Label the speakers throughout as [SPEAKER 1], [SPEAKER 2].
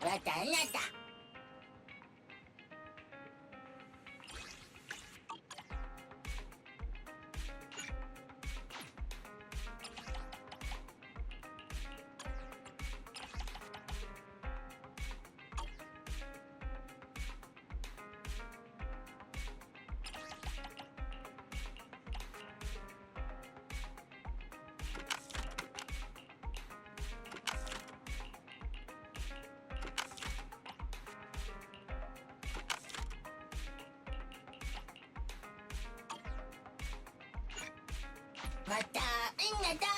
[SPEAKER 1] 왔다. 왔다, 나다.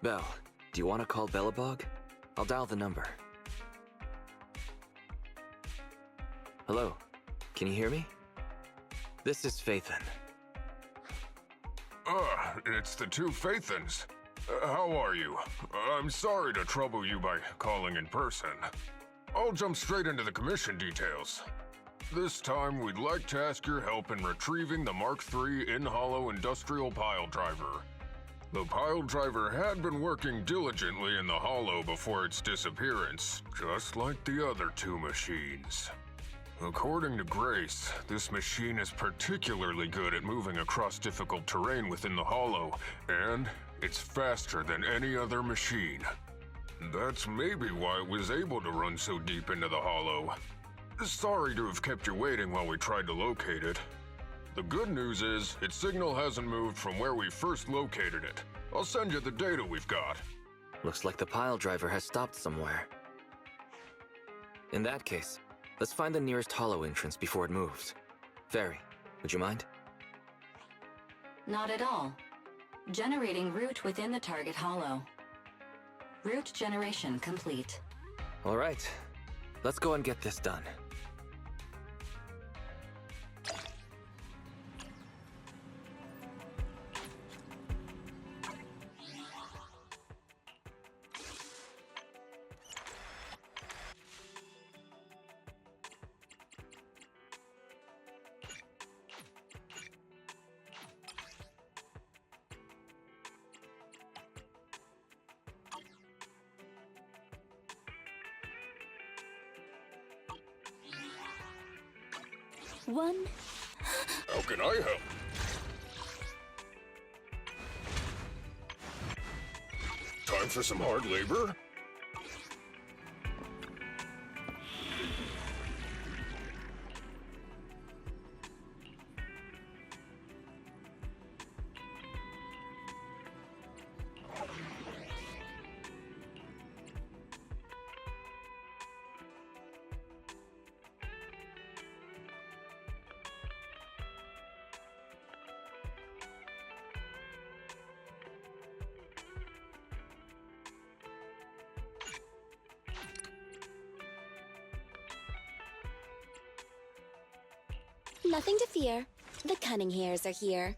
[SPEAKER 2] Belle, do you want to call Bellabog? I'll dial the number. Hello, can you hear me? This is Phaethon.
[SPEAKER 3] It's the two Phaethons. How are you? I'm sorry to trouble you by calling in person. I'll jump straight into the commission details. This time, we'd like to ask your help in retrieving the Mark III in-hollow industrial pile driver. The pile driver had been working diligently in the hollow before its disappearance, just like the other two machines. According to Grace, this machine is particularly good at moving across difficult terrain within the hollow, and it's faster than any other machine. That's maybe why it was able to run so deep into the hollow. Sorry to have kept you waiting while we tried to locate it. The good news is, its signal hasn't moved from where we first located it. I'll send you the data we've got.
[SPEAKER 2] Looks like the pile driver has stopped somewhere. In that case, let's find the nearest hollow entrance before it moves. Fairy, would you mind?
[SPEAKER 4] Not at all. Generating route within the target hollow. Route generation complete.
[SPEAKER 2] All right, let's go and get this done.
[SPEAKER 4] One.
[SPEAKER 3] How can I help? Time for some hard labor?
[SPEAKER 1] Nothing to fear. The cunning hairs are here.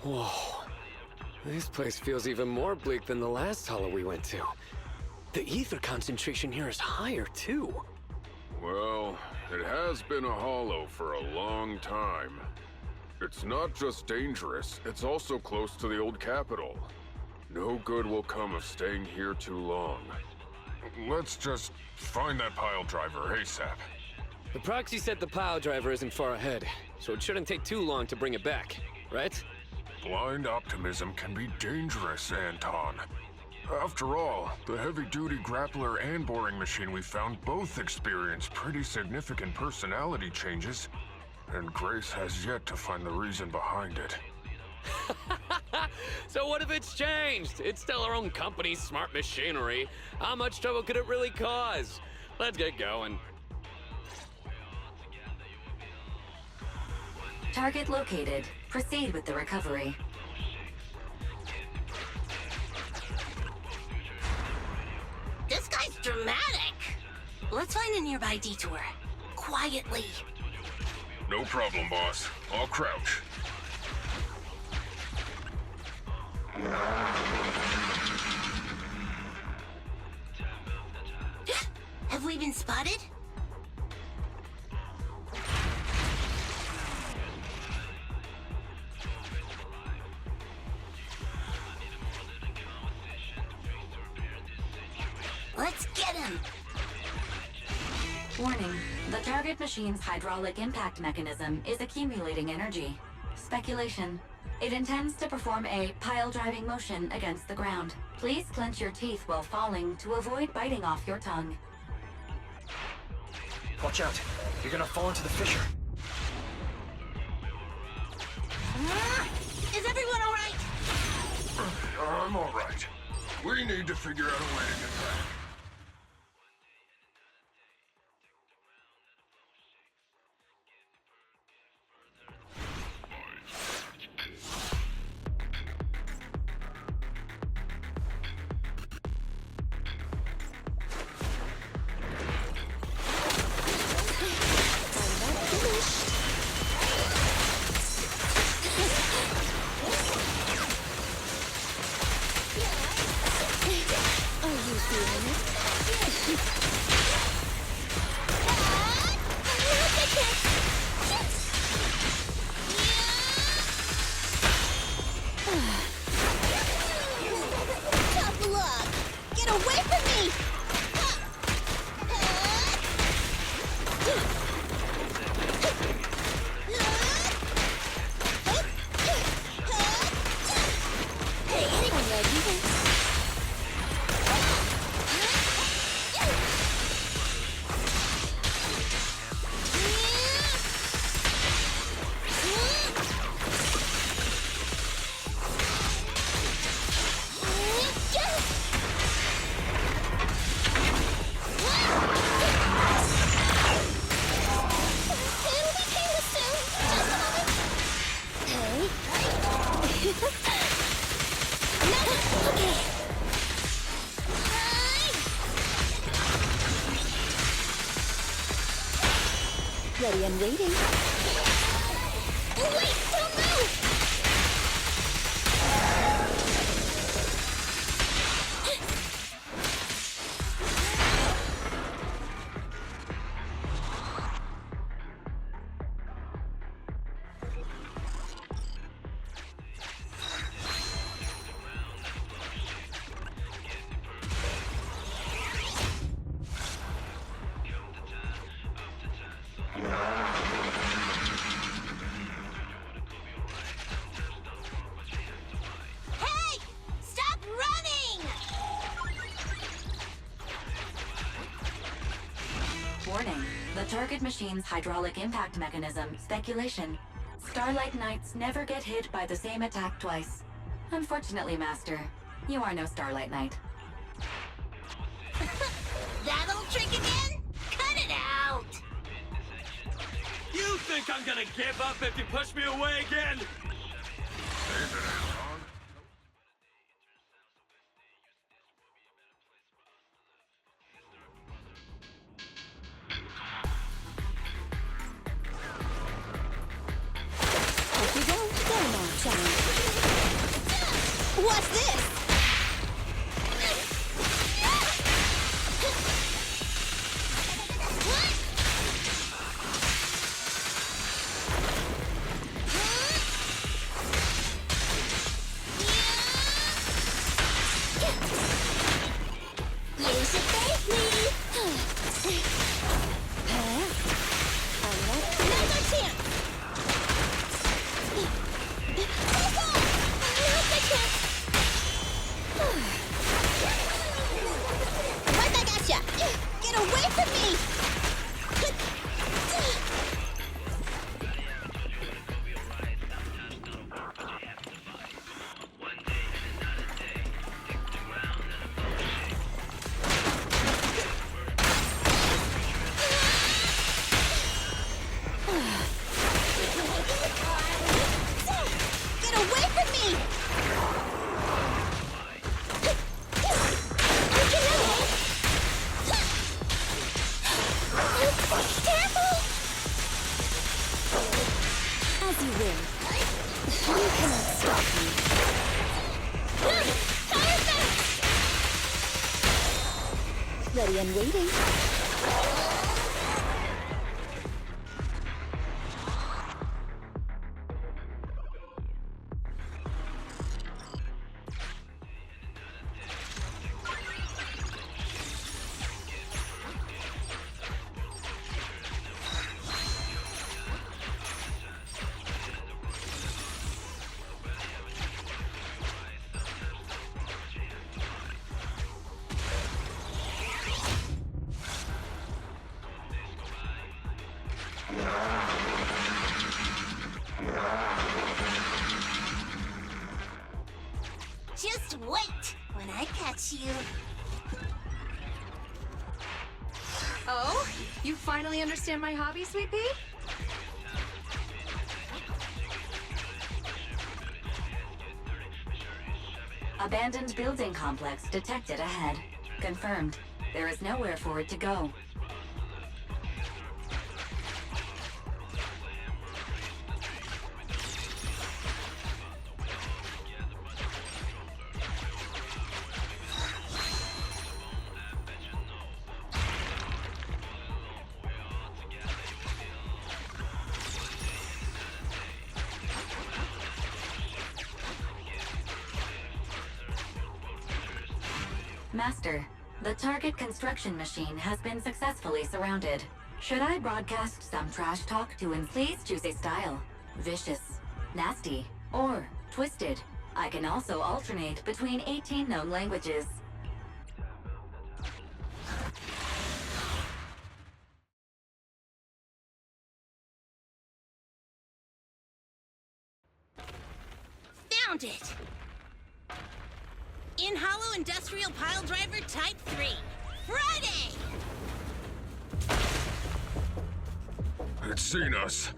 [SPEAKER 5] Whoa. This place feels even more bleak than the last hollow we went to. The ether concentration here is higher, too.
[SPEAKER 3] Well, it has been a hollow for a long time. It's not just dangerous, it's also close to the old capital. No good will come of staying here too long. Let's just find that pile driver ASAP.
[SPEAKER 5] The proxy said the pile driver isn't far ahead, so it shouldn't take too long to bring it back, right?
[SPEAKER 3] Blind optimism can be dangerous, Anton. After all, the heavy-duty grappler and boring machine we found both experienced pretty significant personality changes, and Grace has yet to find the reason behind it.
[SPEAKER 5] So what if it's changed? It's still our own company's smart machinery. How much trouble could it really cause? Let's get going.
[SPEAKER 4] Target located. Proceed with the recovery.
[SPEAKER 6] This guy's dramatic. Let's find a nearby detour. Quietly.
[SPEAKER 3] No problem, boss. I'll crouch.
[SPEAKER 6] Have we been spotted? Let's get him!
[SPEAKER 4] Warning. The target machine's hydraulic impact mechanism is accumulating energy. Speculation. It intends to perform a pile-driving motion against the ground. Please clench your teeth while falling to avoid biting off your tongue.
[SPEAKER 7] Watch out. You're gonna fall into the fissure.
[SPEAKER 6] Is everyone alright?
[SPEAKER 3] I'm alright. We need to figure out a way to get back.
[SPEAKER 1] Tough luck! Get away from me! Hey, anyone ready? Ready and waiting. Wait! Don't move!
[SPEAKER 6] Hey! Stop running!
[SPEAKER 4] Warning. The target machine's hydraulic impact mechanism, speculation, Starlight Knights never get hit by the same attack twice. Unfortunately, Master, you are no Starlight Knight.
[SPEAKER 6] That old trick again? Cut it out!
[SPEAKER 8] You think I'm gonna give up if you push me away again?
[SPEAKER 1] If you don't, go now, child. What's this?
[SPEAKER 6] You should thank me!
[SPEAKER 1] Another chance! Right back at ya! Get away from me! Get away from me! Careful! As you will. You cannot stop me. Perfect! Ready and waiting.
[SPEAKER 6] Just wait when I catch you.
[SPEAKER 9] Oh? You finally understand my hobby, Sweet Pea?
[SPEAKER 4] Abandoned building complex detected ahead. Confirmed. There is nowhere for it to go. Master, the target construction machine has been successfully surrounded. Should I broadcast some trash talk to him? Please choose a style. Vicious, nasty, or twisted. I can also alternate between 18 known languages.
[SPEAKER 6] Found it! In-hollow industrial pile driver type 3. Friday!
[SPEAKER 3] It's seen us.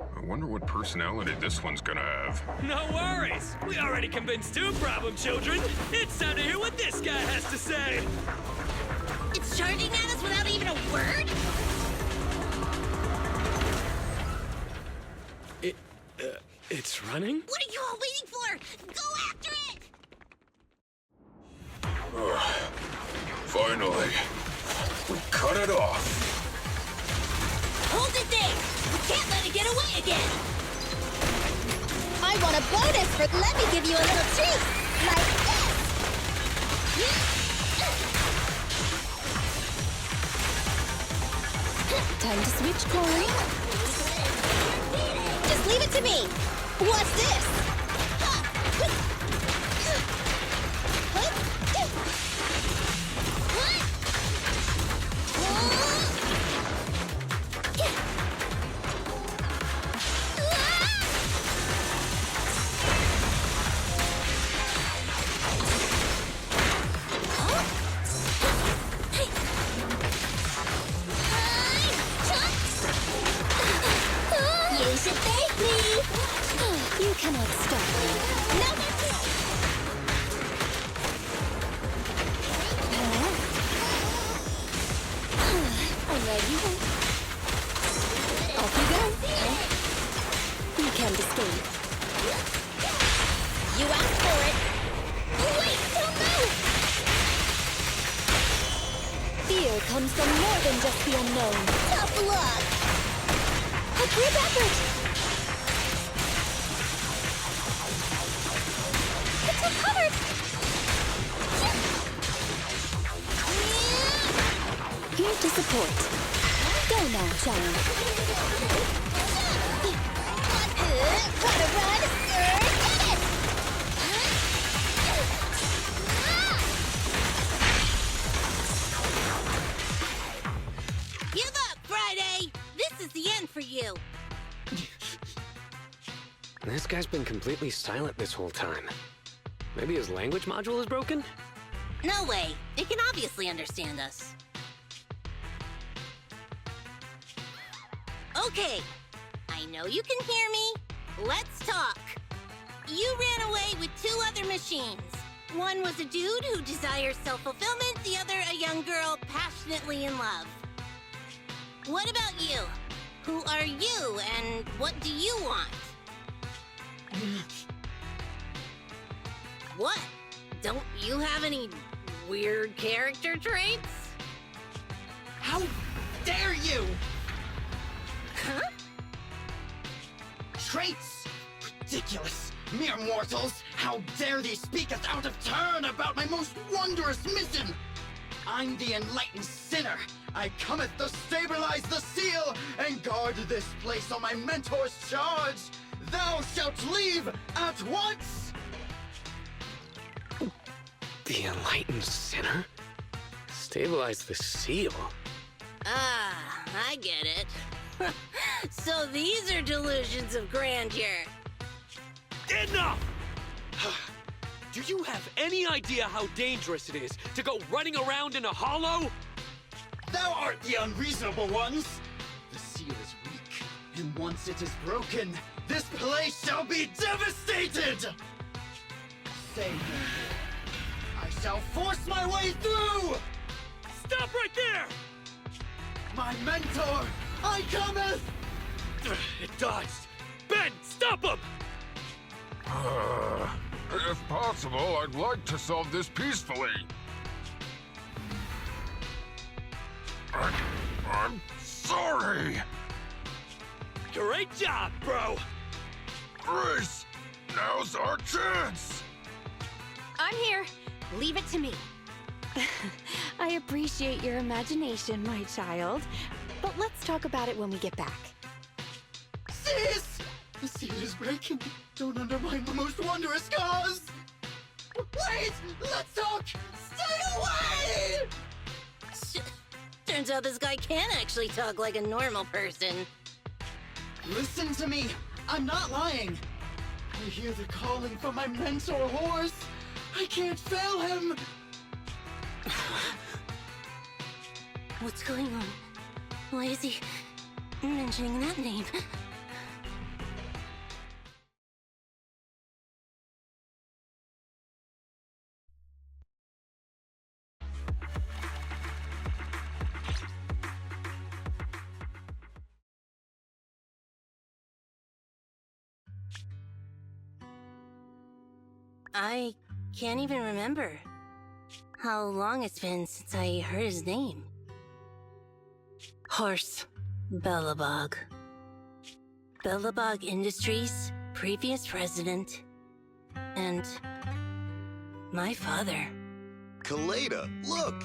[SPEAKER 3] I wonder what personality this one's gonna have.
[SPEAKER 8] No worries. We already convinced two problem children. It's time to hear what this guy has to say.
[SPEAKER 6] It's charging at us without even a word?
[SPEAKER 5] It's running?
[SPEAKER 6] What are you all waiting for? Go after it!
[SPEAKER 3] Finally, we cut it off.
[SPEAKER 6] Hold it there! We can't let it get away again!
[SPEAKER 1] I want a bonus for... Let me give you a little treat! Like this! Time to switch coin. Just leave it to me! What's this? You cannot stop me. No, that's it! I'm ready. Off you go. You can't escape. You asked for it. Wait, don't move! Fear comes from more than just the unknown. Tough luck! A group effort! It's recovered! Here to support. Go now, child. Gotta run! Get it!
[SPEAKER 6] Give up, Friday! This is the end for you.
[SPEAKER 5] This guy's been completely silent this whole time. Maybe his language module is broken?
[SPEAKER 6] No way. It can obviously understand us. Okay. I know you can hear me. Let's talk. You ran away with 2 other machines. One was a dude who desires self-fulfillment, the other a young girl passionately in love. What about you? Who are you, and what do you want? What? Don't you have any weird character traits?
[SPEAKER 7] How dare you!
[SPEAKER 6] Huh?
[SPEAKER 7] Traits? Ridiculous! Mere mortals! How dare thee speaketh out of turn about my most wondrous mission! I'm the enlightened sinner. I cometh to stabilize the seal and guard this place on my mentor's charge. Thou shalt leave at once!
[SPEAKER 5] The enlightened sinner? Stabilize the seal?
[SPEAKER 6] Ah, I get it. So these are delusions of grandeur.
[SPEAKER 8] Enough! Do you have any idea how dangerous it is to go running around in a hollow?
[SPEAKER 7] Thou art the unreasonable ones! The seal is weak, and once it is broken, this place shall be devastated! Say no more. I shall force my way through!
[SPEAKER 8] Stop right there!
[SPEAKER 7] My mentor, I cometh!
[SPEAKER 8] It dodged. Ben, stop him!
[SPEAKER 3] If possible, I'd like to solve this peacefully. I'm sorry!
[SPEAKER 8] Great job, bro!
[SPEAKER 3] Grace, now's our chance!
[SPEAKER 9] I'm here. Leave it to me.
[SPEAKER 10] I appreciate your imagination, my child. But let's talk about it when we get back.
[SPEAKER 7] Sis! The seal is breaking. Don't undermine the most wondrous cause! Wait! Let's talk! Stay away!
[SPEAKER 6] Turns out this guy can actually talk like a normal person.
[SPEAKER 7] Listen to me! I'm not lying! I hear the calling from my mentor horse! I can't fail him!
[SPEAKER 6] What's going on? Why is he mentioning that name? I can't even remember how long it's been since I heard his name. Horse Belobog. Belobog Industries, previous president, and my father.
[SPEAKER 11] Kaleda, look!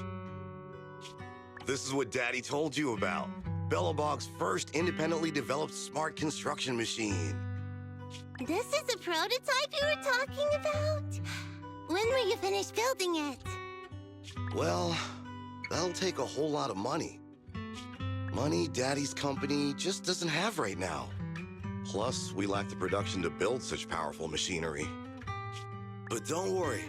[SPEAKER 11] This is what Daddy told you about. Belobog's first independently developed smart construction machine.
[SPEAKER 1] This is the prototype you were talking about? When will you finish building it?
[SPEAKER 11] Well, that'll take a whole lot of money. Money Daddy's company just doesn't have right now. Plus, we lack the production to build such powerful machinery. But don't worry.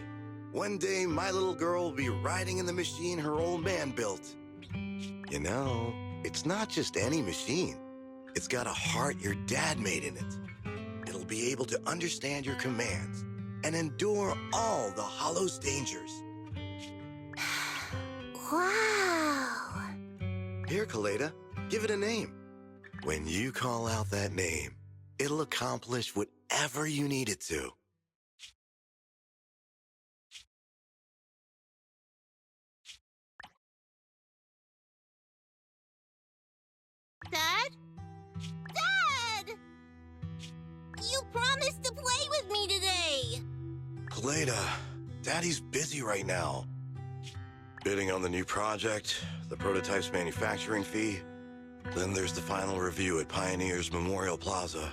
[SPEAKER 11] One day, my little girl will be riding in the machine her old man built. You know, it's not just any machine. It's got a heart your dad made in it. it'll be able to understand your commands and endure all the Hollow's dangers.
[SPEAKER 6] Wow.
[SPEAKER 11] Here, Kaleda, give it a name. When you call out that name, it'll accomplish whatever you need it to.
[SPEAKER 6] Dad? Dad! You promised to play with me today!
[SPEAKER 11] Kaleda, Daddy's busy right now. Bidding on the new project, the prototype's manufacturing fee, then there's the final review at Pioneer's Memorial Plaza.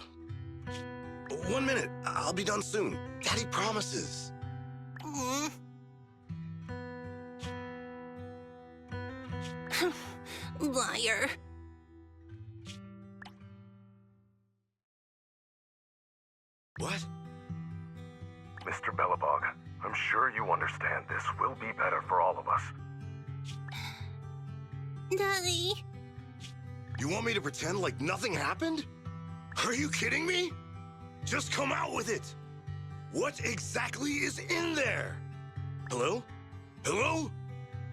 [SPEAKER 11] 1 minute, I'll be done soon. Daddy promises.
[SPEAKER 6] Liar.
[SPEAKER 11] What?
[SPEAKER 12] Mr. Belobog, I'm sure you understand this will be better for all of us.
[SPEAKER 6] Daddy.
[SPEAKER 11] You want me to pretend like nothing happened? Are you kidding me? Just come out with it. What exactly is in there? Hello? Hello?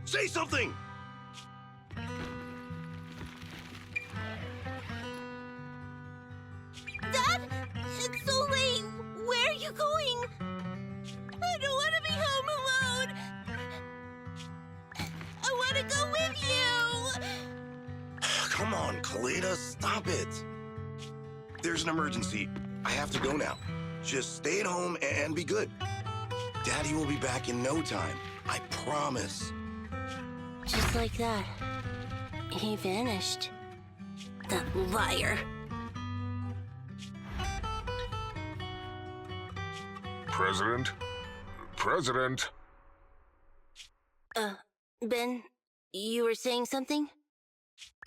[SPEAKER 11] Say something!
[SPEAKER 6] Dad, it's so late. Where are you going? I don't want to be home alone. I want to go with you.
[SPEAKER 11] Come on, Kaleda, stop it. There's an emergency. I have to go now. Just stay at home and be good. Daddy will be back in no time. I promise.
[SPEAKER 6] Just like that, he vanished. That liar.
[SPEAKER 3] President? President?
[SPEAKER 6] Ben, you were saying something?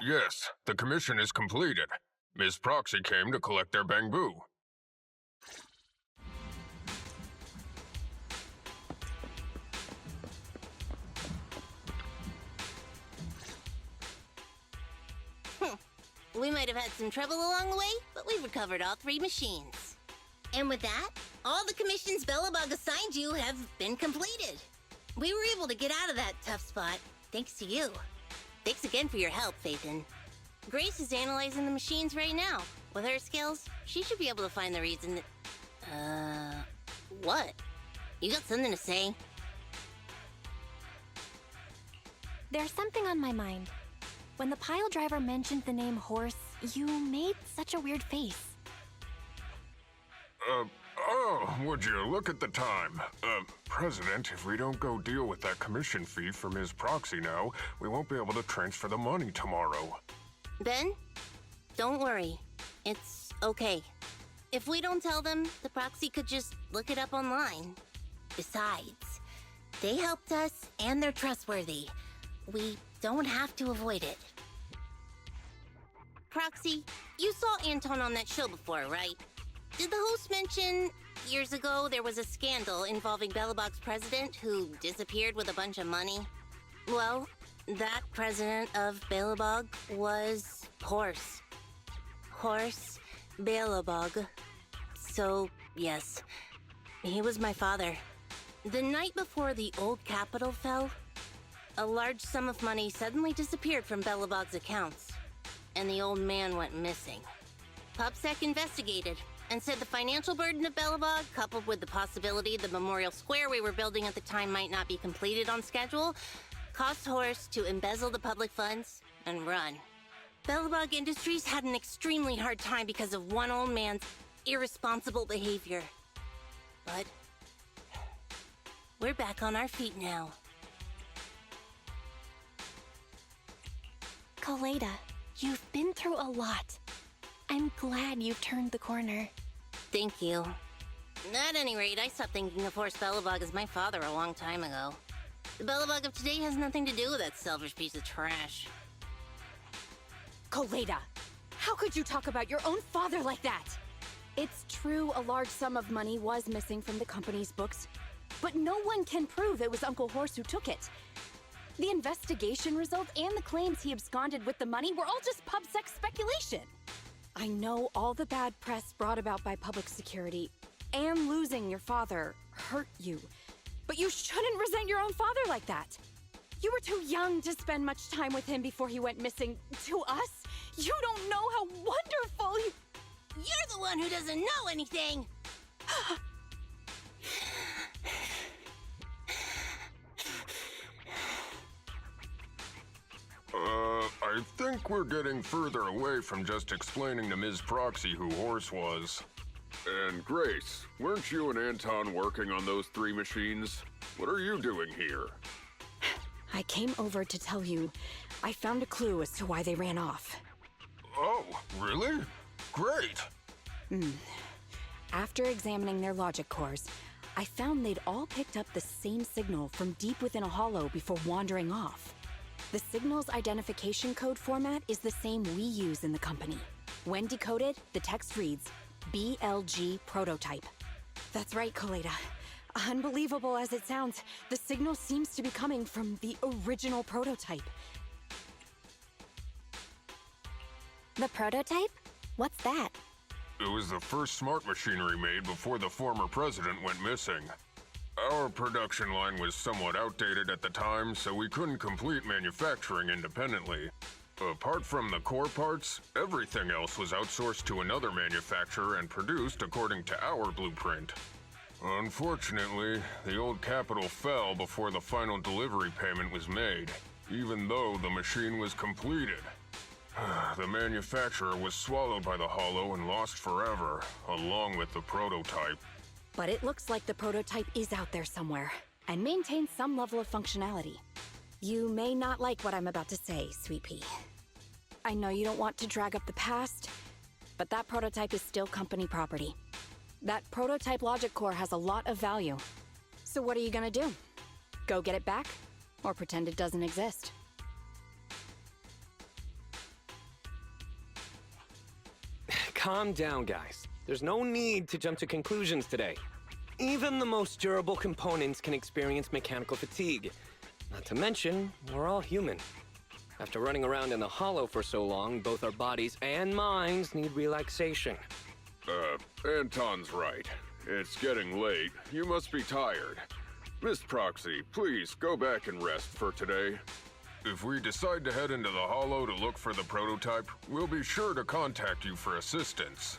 [SPEAKER 3] Yes, the commission is completed. Ms. Proxy came to collect their bamboo.
[SPEAKER 6] We might have had some trouble along the way, but we've recovered all 3 machines. And with that, all the commissions Belobog assigned you have been completed. We were able to get out of that tough spot, thanks to you. Thanks again for your help, Phaethon. Grace is analyzing the machines right now. With her skills, she should be able to find the reason that... What? You got something to say?
[SPEAKER 10] There's something on my mind. When the pile driver mentioned the name horse, you made such a weird face.
[SPEAKER 3] Would you look at the time? President, if we don't go deal with that commission fee for Ms. Proxy now, we won't be able to transfer the money tomorrow.
[SPEAKER 6] Ben, don't worry. It's okay. If we don't tell them, the proxy could just look it up online. Besides, they helped us and they're trustworthy. We don't have to avoid it. Proxy, you saw Anton on that show before, right? Did the host mention years ago there was a scandal involving Belobog's president who disappeared with a bunch of money? Well, that president of Belobog was Horse. Horse Belobog. So, yes, he was my father. The night before the old capital fell, a large sum of money suddenly disappeared from Belobog's accounts, and the old man went missing. PubSec investigated and said the financial burden of Belobog, coupled with the possibility the memorial square we were building at the time might not be completed on schedule, caused Horse to embezzle the public funds and run. Belobog Industries had an extremely hard time because of one old man's irresponsible behavior. But we're back on our feet now.
[SPEAKER 10] Kaleda, you've been through a lot. I'm glad you've turned the corner.
[SPEAKER 6] Thank you. At any rate, I stopped thinking of Horse Belobog as my father a long time ago. The Belobog of today has nothing to do with that selfish piece of trash.
[SPEAKER 13] Kaleda, how could you talk about your own father like that? It's true a large sum of money was missing from the company's books, but no one can prove it was Uncle Horse who took it. The investigation results and the claims he absconded with the money were all just PubSec speculation. I know all the bad press brought about by public security and losing your father hurt you, but you shouldn't resent your own father like that. You were too young to spend much time with him before he went missing. To us, you don't know how wonderful he...
[SPEAKER 6] You're the one who doesn't know anything!
[SPEAKER 3] I think we're getting further away from just explaining to Ms. Proxy who Horse was.
[SPEAKER 14] And Grace, weren't you and Anton working on those 3 machines? What are you doing here?
[SPEAKER 13] I came over to tell you I found a clue as to why they ran off.
[SPEAKER 3] Oh, really? Great!
[SPEAKER 13] After examining their logic cores, I found they'd all picked up the same signal from deep within a hollow before wandering off. The signal's identification code format is the same we use in the company. When decoded, the text reads, BLG prototype. That's right, Koleda. Unbelievable as it sounds, the signal seems to be coming from the original prototype.
[SPEAKER 10] The prototype? What's that?
[SPEAKER 3] It was the first smart machinery made before the former president went missing. Our production line was somewhat outdated at the time, so we couldn't complete manufacturing independently. Apart from the core parts, everything else was outsourced to another manufacturer and produced according to our blueprint. Unfortunately, the old capital fell before the final delivery payment was made, even though the machine was completed. The manufacturer was swallowed by the hollow and lost forever, along with the prototype.
[SPEAKER 13] But it looks like the prototype is out there somewhere, and maintains some level of functionality. You may not like what I'm about to say, Sweet Pea. I know you don't want to drag up the past, but that prototype is still company property. That prototype logic core has a lot of value. So what are you gonna do? Go get it back? Or pretend it doesn't exist?
[SPEAKER 5] Calm down, guys. There's no need to jump to conclusions today. Even the most durable components can experience mechanical fatigue. Not to mention, we're all human. After running around in the hollow for so long, both our bodies and minds need relaxation.
[SPEAKER 14] Anton's right. It's getting late. You must be tired. Miss Proxy, please go back and rest for today.
[SPEAKER 3] If we decide to head into the hollow to look for the prototype, we'll be sure to contact you for assistance.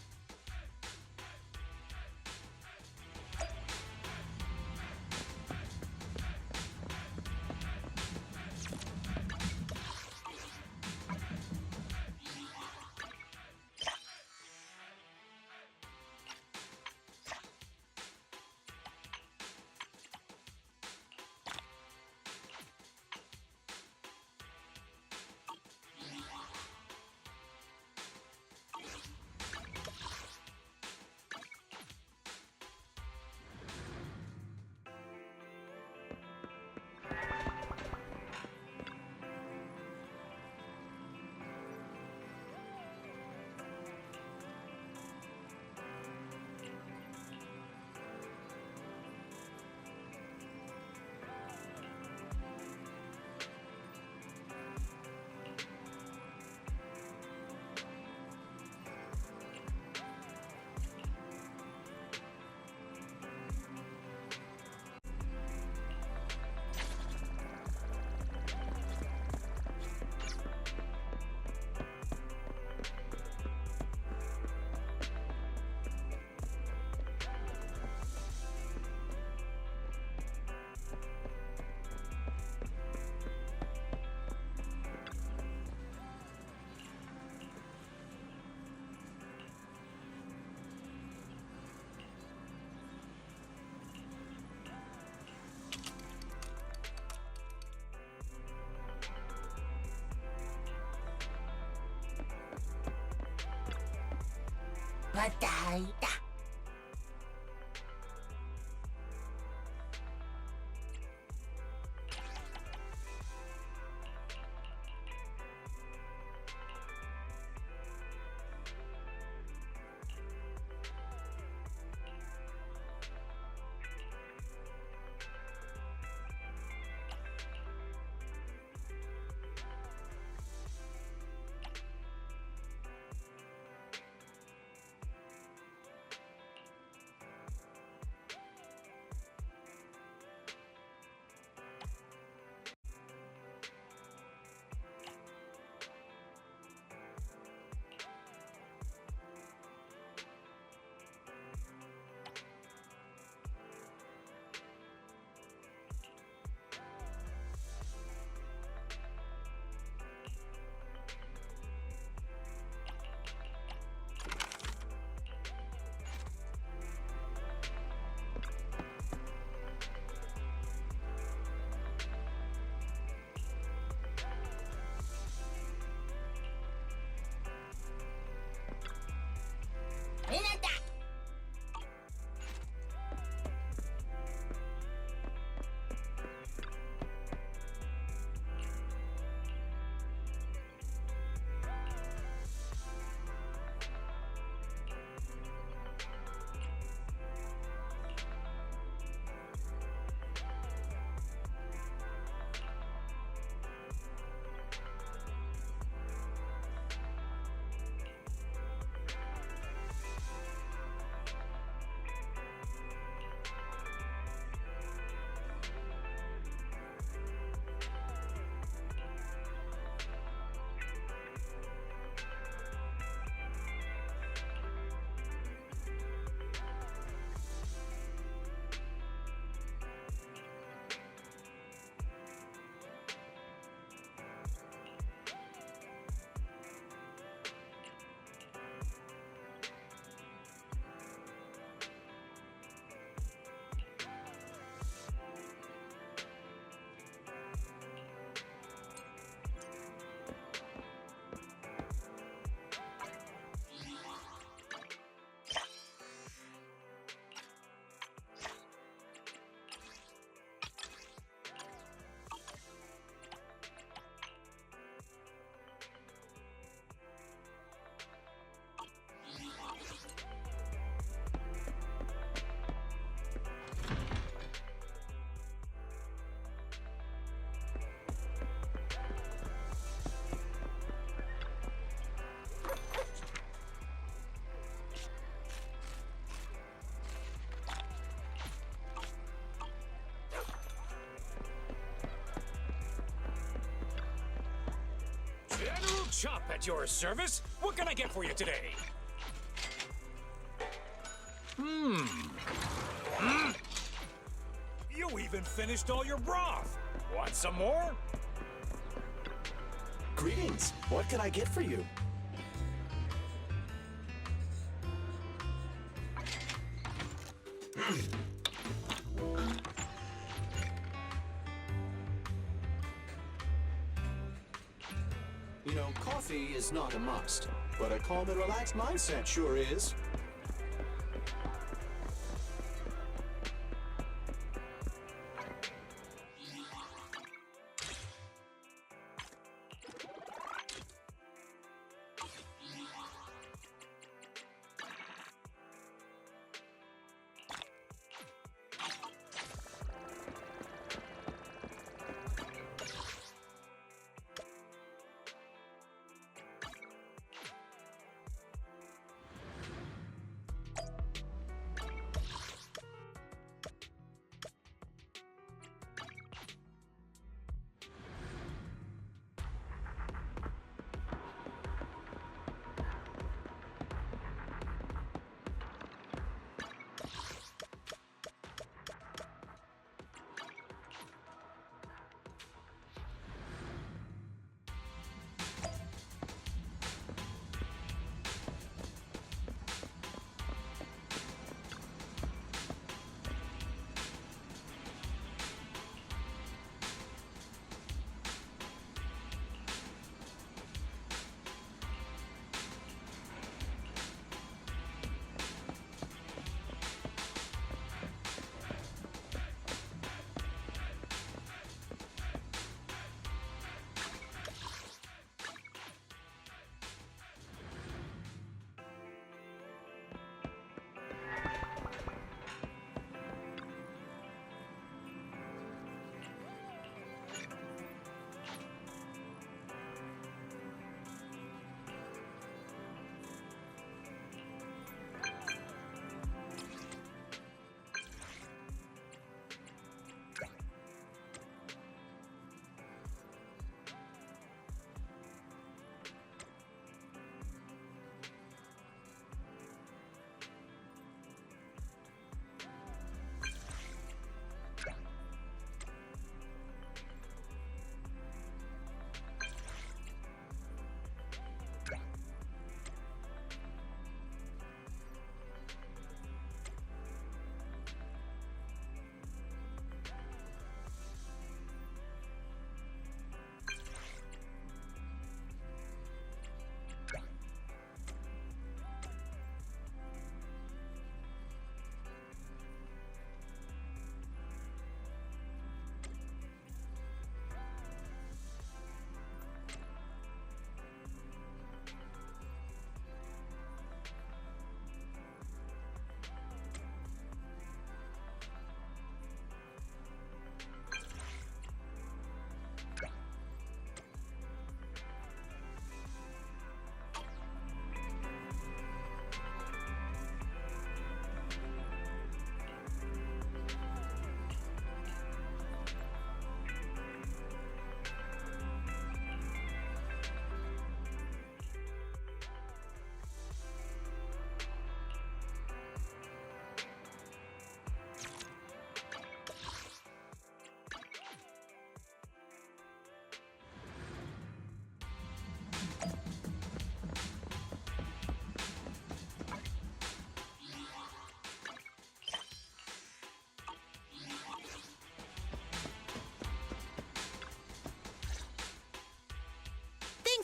[SPEAKER 15] General Chop at your service. What can I get for you today? You even finished all your broth. Want some more?
[SPEAKER 16] Greetings. What can I get for you? You know, coffee is not a must, but a calm and relaxed mindset sure is.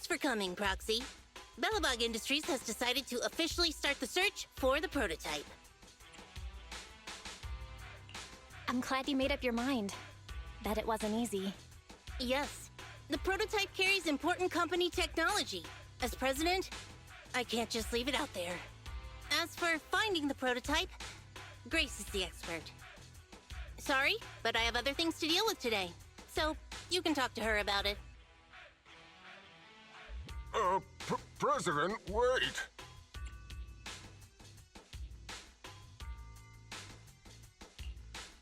[SPEAKER 6] Thanks for coming, Proxy. Belobog Industries has decided to officially start the search for the prototype.
[SPEAKER 10] I'm glad you made up your mind. Bet it wasn't easy.
[SPEAKER 6] Yes. The prototype carries important company technology. As president, I can't just leave it out there. As for finding the prototype, Grace is the expert. Sorry, but I have other things to deal with today. So, you can talk to her about it.
[SPEAKER 3] President, wait!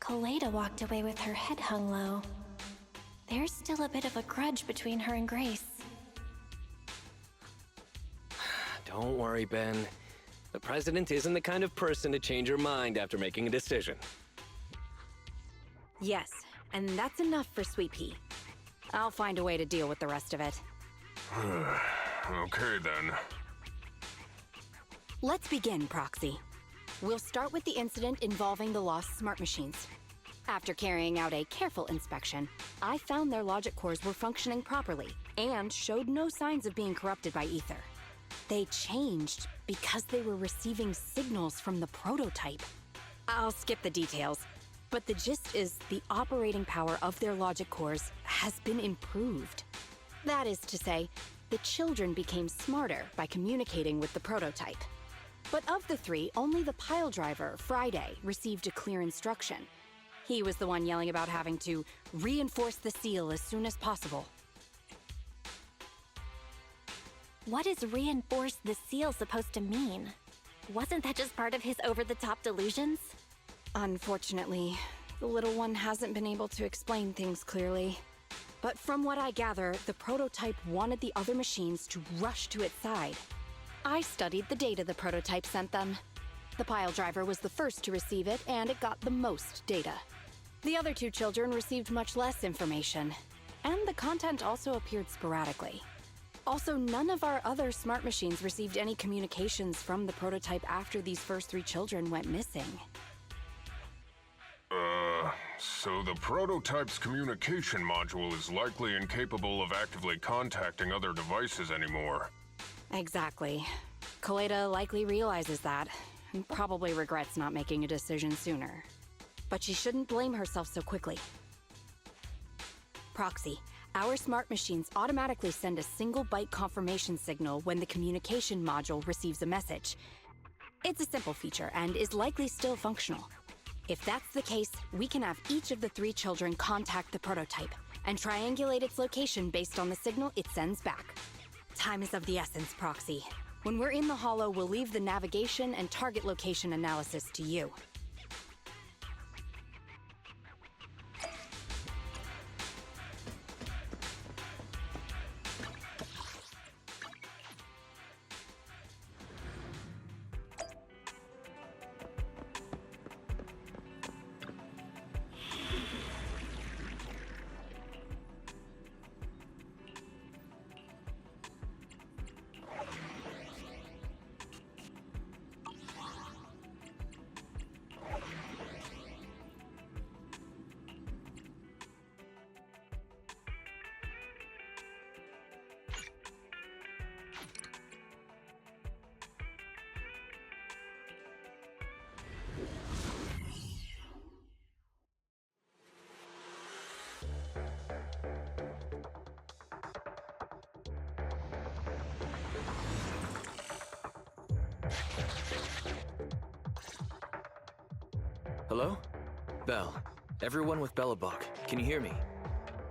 [SPEAKER 10] Kaleda walked away with her head hung low. There's still a bit of a grudge between her and Grace.
[SPEAKER 5] Don't worry, Ben. The President isn't the kind of person to change her mind after making a decision.
[SPEAKER 13] Yes, and that's enough for Sweet Pea. I'll find a way to deal with the rest of it.
[SPEAKER 3] Okay, then.
[SPEAKER 13] Let's begin, Proxy. We'll start with the incident involving the lost smart machines. After carrying out a careful inspection, I found their logic cores were functioning properly and showed no signs of being corrupted by ether. They changed because they were receiving signals from the prototype. I'll skip the details, but the gist is the operating power of their logic cores has been improved. That is to say, the children became smarter by communicating with the prototype. But of the three, only the pile driver, Friday, received a clear instruction. He was the one yelling about having to reinforce the seal as soon as possible.
[SPEAKER 10] What is reinforce the seal supposed to mean? Wasn't that just part of his over-the-top delusions?
[SPEAKER 13] Unfortunately, the little one hasn't been able to explain things clearly. But from what I gather, the prototype wanted the other machines to rush to its side. I studied the data the prototype sent them. The pile driver was the first to receive it, and it got the most data. The other two children received much less information, and the content also appeared sporadically. Also, none of our other smart machines received any communications from the prototype after these first three children went missing.
[SPEAKER 3] So the prototype's communication module is likely incapable of actively contacting other devices anymore.
[SPEAKER 13] Exactly. Kaleda likely realizes that, and probably regrets not making a decision sooner. But she shouldn't blame herself so quickly. Proxy, our smart machines automatically send a single byte confirmation signal when the communication module receives a message. It's a simple feature and is likely still functional. If that's the case, we can have each of the three children contact the prototype and triangulate its location based on the signal it sends back. Time is of the essence, Proxy. When we're in the Hollow, we'll leave the navigation and target location analysis to you.
[SPEAKER 2] Hello? Bell. Everyone with Belobog, can you hear me?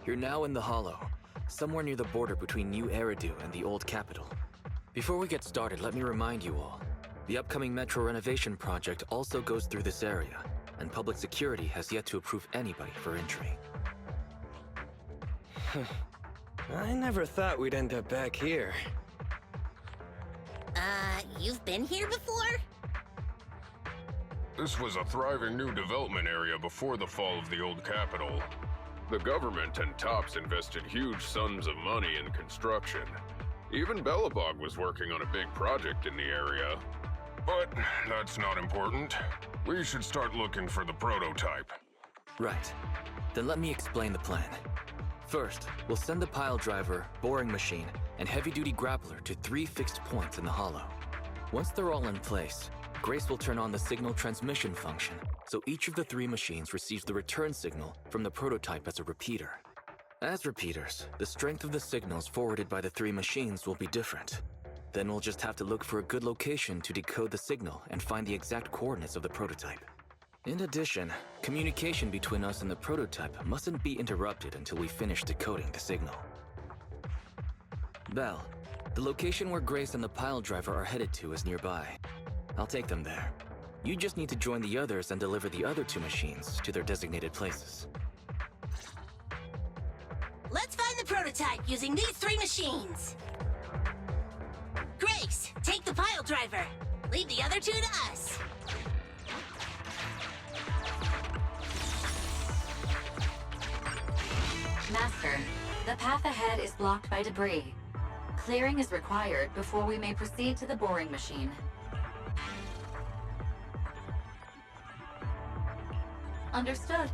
[SPEAKER 2] You're now in the Hollow, somewhere near the border between New Eridu and the old capital. Before we get started, let me remind you all, the upcoming metro renovation project also goes through this area, and public security has yet to approve anybody for entry.
[SPEAKER 5] I never thought we'd end up back here.
[SPEAKER 6] You've been here before?
[SPEAKER 3] This was a thriving new development area before the fall of the old capital.
[SPEAKER 14] The government and Tops invested huge sums of money in construction. Even Belobog was working on a big project in the area.
[SPEAKER 3] But that's not important. We should start looking for the prototype.
[SPEAKER 2] Right. Then let me explain the plan. First, we'll send the pile driver, boring machine, and heavy-duty grappler to 3 fixed points in the Hollow. Once they're all in place, Grace will turn on the signal transmission function, so each of the 3 machines receives the return signal from the prototype as a repeater. As repeaters, the strength of the signals forwarded by the 3 machines will be different. Then we'll just have to look for a good location to decode the signal and find the exact coordinates of the prototype. In addition, communication between us and the prototype mustn't be interrupted until we finish decoding the signal. Bell, the location where Grace and the pile driver are headed to is nearby. I'll take them there. You just need to join the others and deliver the other 2 machines to their designated places.
[SPEAKER 6] Let's find the prototype using these 3 machines. Grace, take the the pile driver. Leave the other two to us.
[SPEAKER 4] Master, the path ahead is blocked by debris. Clearing is required before we may proceed to the boring machine. Understood.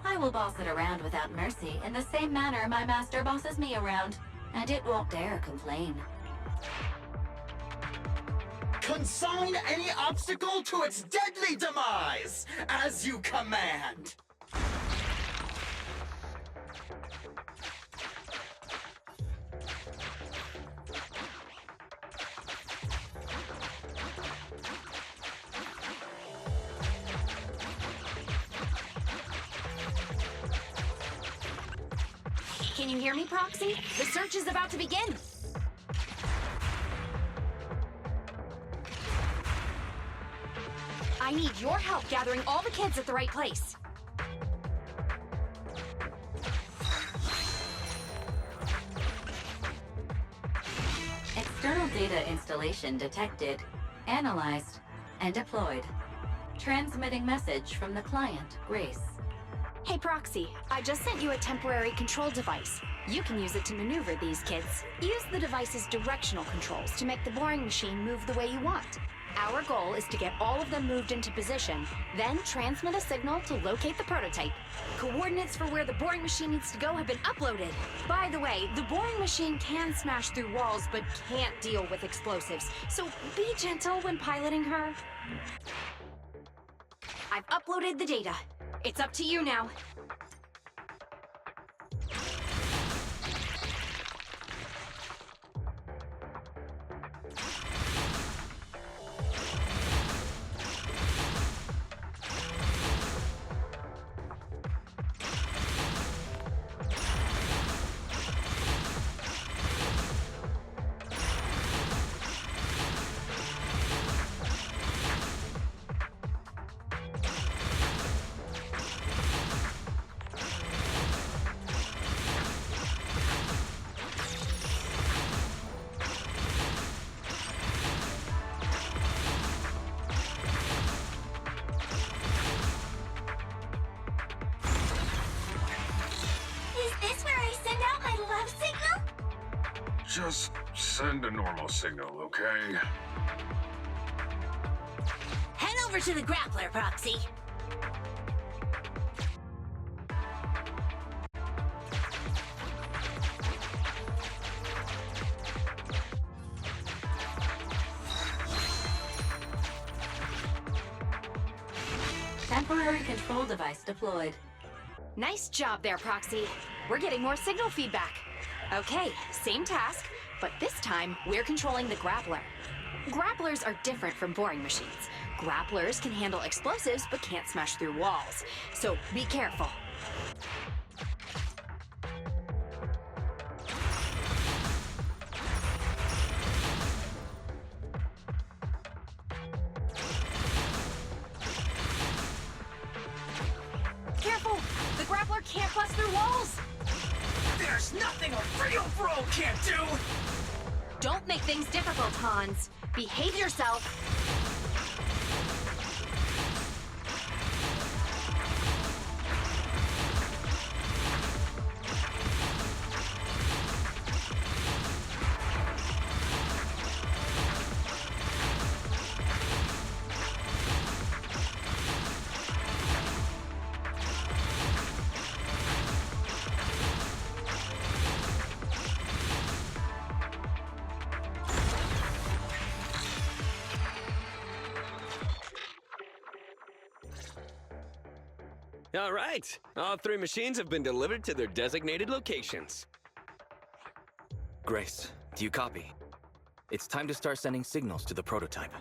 [SPEAKER 4] I will boss it around without mercy in the same manner my master bosses me around, and it won't dare complain.
[SPEAKER 7] Consign any obstacle to its deadly demise, as you command.
[SPEAKER 13] Can you hear me, Proxy? The search is about to begin. I need your help gathering all the kids at the right place.
[SPEAKER 4] External data installation detected, analyzed, and deployed. Transmitting message from the client, Grace.
[SPEAKER 13] Hey, Proxy, I just sent you a temporary control device. You can use it to maneuver these kids. Use the device's directional controls to make the boring machine move the way you want. Our goal is to get all of them moved into position, then transmit a signal to locate the prototype. Coordinates for where the boring machine needs to go have been uploaded. By the way, the boring machine can smash through walls but can't deal with explosives, so be gentle when piloting her. I've uploaded the data. It's up to you now.
[SPEAKER 3] Just send a normal signal, okay?
[SPEAKER 6] Head over to the grappler, Proxy.
[SPEAKER 4] Temporary control device deployed.
[SPEAKER 13] Nice job there, Proxy. We're getting more signal feedback. Okay, same task, but this time we're controlling the grappler. Grapplers are different from boring machines. Grapplers can handle explosives but can't smash through walls, so be careful. Careful! The grappler can't bust through walls!
[SPEAKER 15] There's nothing a real bro can't do!
[SPEAKER 13] Don't make things difficult, Hans. Behave yourself.
[SPEAKER 5] All right. All three machines have been delivered to their designated locations.
[SPEAKER 2] Grace, do you copy? It's time to start sending signals to the prototype.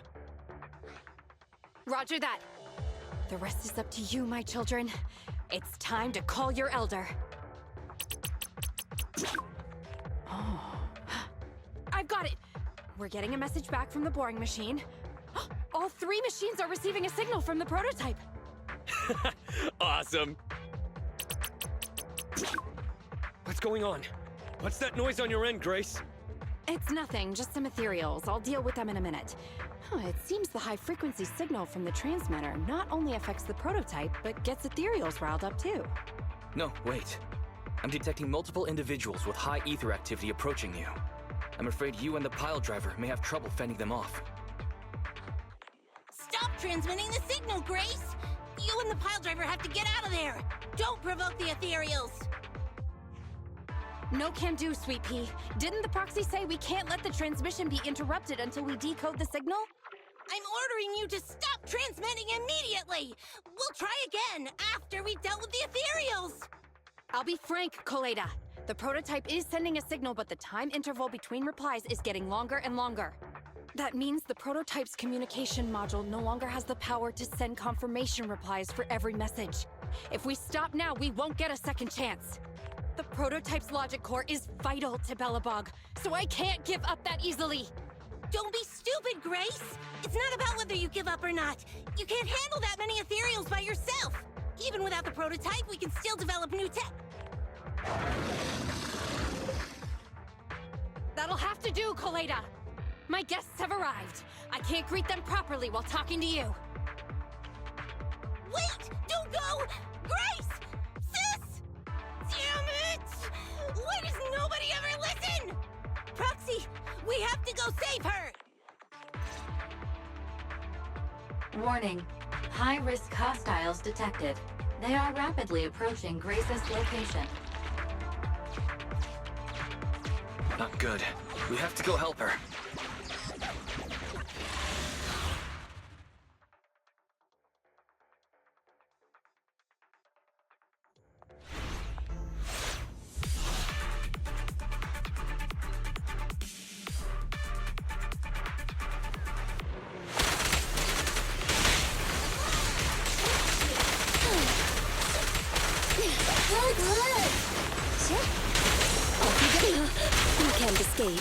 [SPEAKER 13] Roger that. The rest is up to you, my children. It's time to call your elder. Oh. I've got it. We're getting a message back from the boring machine. All three machines are receiving a signal from the prototype.
[SPEAKER 5] Awesome. What's going on? What's that noise on your end, Grace?
[SPEAKER 13] It's nothing, just some ethereals. I'll deal with them in a minute. It seems the high-frequency signal from the transmitter not only affects the prototype, but gets ethereals riled up too.
[SPEAKER 2] No, wait. I'm detecting multiple individuals with high ether activity approaching you. I'm afraid you and the pile driver may have trouble fending them off.
[SPEAKER 6] Stop transmitting the signal, Grace! You and the pile driver have to get out of there! Don't provoke the ethereals!
[SPEAKER 13] No can do, Sweet Pea. Didn't the proxy say we can't let the transmission be interrupted until we decode the signal?
[SPEAKER 6] I'm ordering you to stop transmitting immediately! We'll try again after we've dealt with the ethereals!
[SPEAKER 13] I'll be frank, Koleda. The prototype is sending a signal, but the time interval between replies is getting longer and longer. That means the prototype's communication module no longer has the power to send confirmation replies for every message. If we stop now, we won't get a second chance. The prototype's logic core is vital to Belobog, so I can't give up that easily.
[SPEAKER 6] Don't be stupid, Grace! It's not about whether you give up or not. You can't handle that many ethereals by yourself. Even without the prototype, we can still develop new tech.
[SPEAKER 13] That'll have to do, Koleda. My guests have arrived. I can't greet them properly while talking to you.
[SPEAKER 6] Wait! Don't go! Grace! Sis! Damn it! Why does nobody ever listen? Proxy, we have to go save her!
[SPEAKER 4] Warning. High-risk hostiles detected. They are rapidly approaching Grace's location.
[SPEAKER 2] Not good. We have to go help her.
[SPEAKER 1] You can't escape.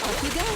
[SPEAKER 1] Off you go.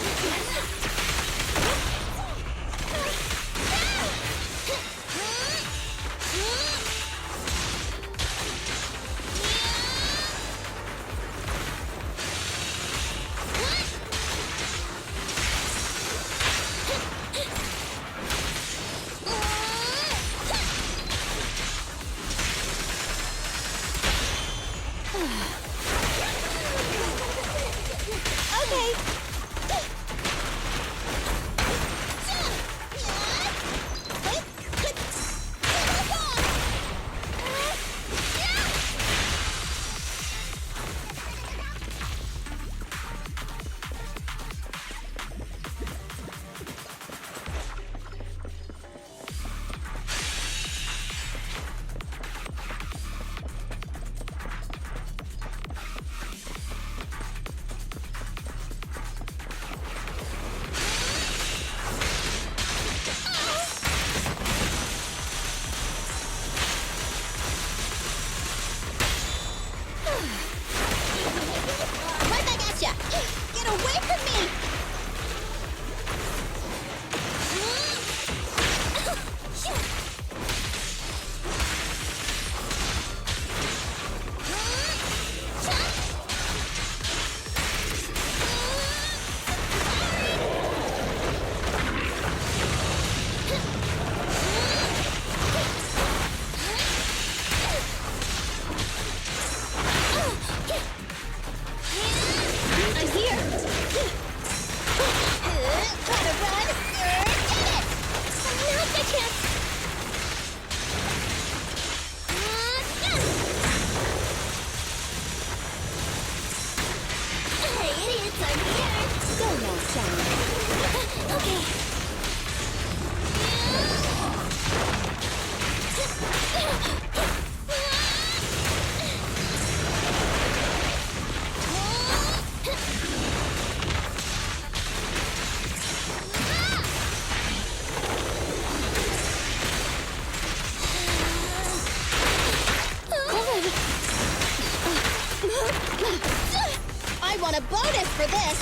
[SPEAKER 17] I want a bonus for this!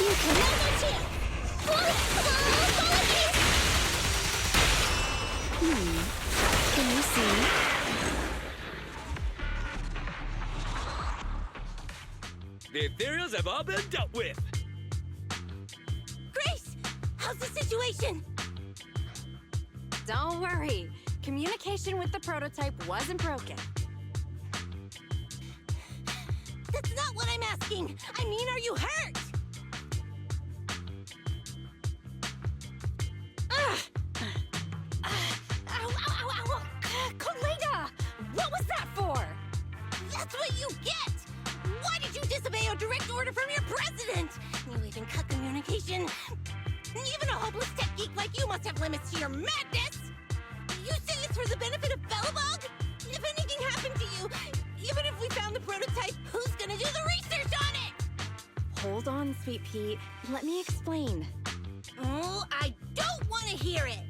[SPEAKER 17] You can have a chance!
[SPEAKER 8] The ethereals have all been dealt with.
[SPEAKER 6] Grace! How's the situation?
[SPEAKER 13] Don't worry. Communication with the prototype wasn't broken.
[SPEAKER 6] That's not what I'm asking. I mean, are you hurt?
[SPEAKER 13] Ow! Collega! What was that for?
[SPEAKER 6] That's what you get! Why did you disobey a direct order from your president? You even cut communication. Even a hopeless tech geek like you must have limits to your madness! You say it's for the benefit of Belobog? If anything happened to you, even if we found the prototype, who's gonna do the research on it?
[SPEAKER 13] Hold on, Sweet Pea. Let me explain.
[SPEAKER 6] Oh, I don't want to hear it!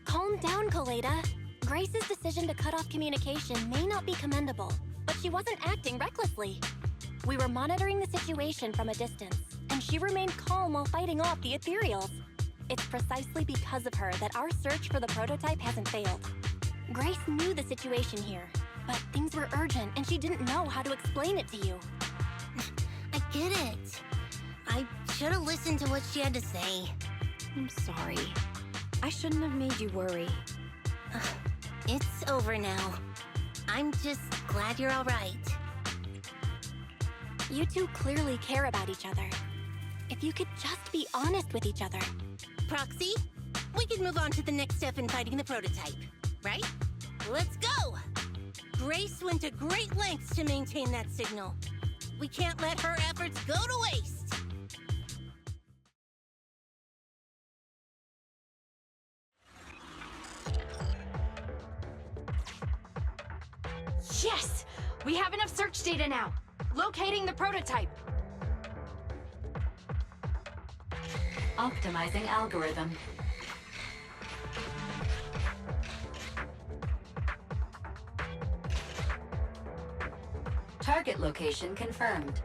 [SPEAKER 10] Calm down, Coleda. Grace's decision to cut off communication may not be commendable, but she wasn't acting recklessly. We were monitoring the situation from a distance, and she remained calm while fighting off the ethereals. It's precisely because of her that our search for the prototype hasn't failed. Grace knew the situation here, but things were urgent and she didn't know how to explain it to you.
[SPEAKER 6] I get it. I should have listened to what she had to say.
[SPEAKER 13] I'm sorry. I shouldn't have made you worry.
[SPEAKER 6] It's over now. I'm just glad you're all right.
[SPEAKER 10] You two clearly care about each other. If you could just be honest with each other.
[SPEAKER 6] Proxy, we can move on to the next step in fighting the prototype, right? Let's go! Grace went to great lengths to maintain that signal. We can't let her efforts go to waste.
[SPEAKER 9] Yes! We have enough search data now. Locating the prototype.
[SPEAKER 4] Optimizing algorithm. Target location confirmed.